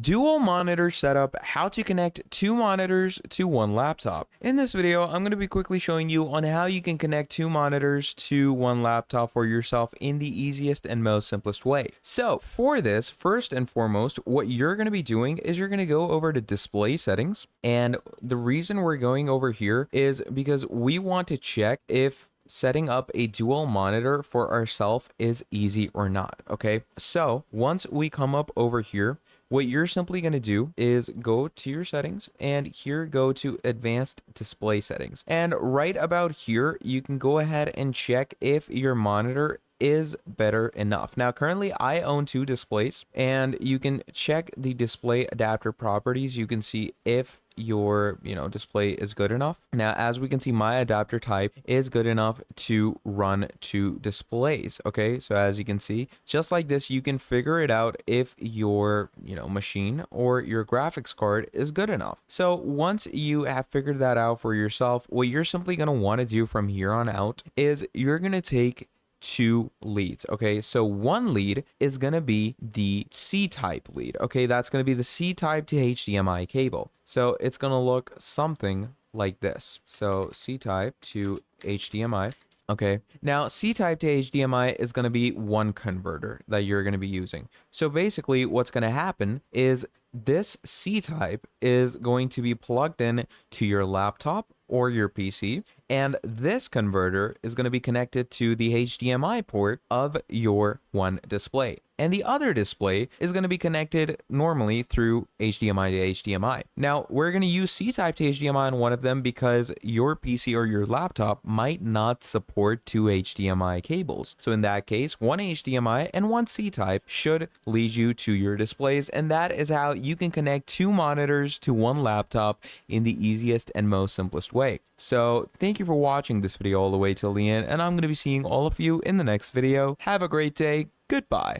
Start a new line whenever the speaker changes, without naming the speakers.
Dual monitor setup, how to connect two monitors to one laptop. In this video, I'm going to be quickly showing you on how you can connect two monitors to one laptop for yourself in the easiest and most simplest way. So for this, first and foremost, what you're going to be doing is you're going to go over to display settings. And the reason we're going over here is because we want to check if setting up a dual monitor for ourselves is easy or not. Okay, so once we come up over here, what you're simply going to do is go to your settings and here go to advanced display settings. And right about here, you can go ahead and check if your monitor is better enough. Now, currently I own two displays and you can check the display adapter properties. You can see if your display is good enough. Now, as we can see, my adapter type is good enough to run two displays. Okay, so as you can see, just like this, you can figure it out if your machine or your graphics card is good enough. So once you have figured that out for yourself, what you're simply going to want to do from here on out is you're going to take two leads. Okay, so one lead is going to be the C-type lead. Okay, that's going to be the C-type to HDMI cable. So it's going to look something like this. So C-type to HDMI. Okay, now C-type to HDMI is going to be one converter that you're going to be using. So basically what's going to happen is this C-type is going to be plugged in to your laptop or your PC, and this converter is going to be connected to the HDMI port of your one display. And the other display is going to be connected normally through HDMI to HDMI. Now, we're going to use C-type to HDMI on one of them because your PC or your laptop might not support two HDMI cables. So in that case, one HDMI and one C-type should lead you to your displays. And that is how you can connect two monitors to one laptop in the easiest and most simplest way. So thank you for watching this video all the way till the end, and I'm going to be seeing all of you in the next video. Have a great day. Goodbye.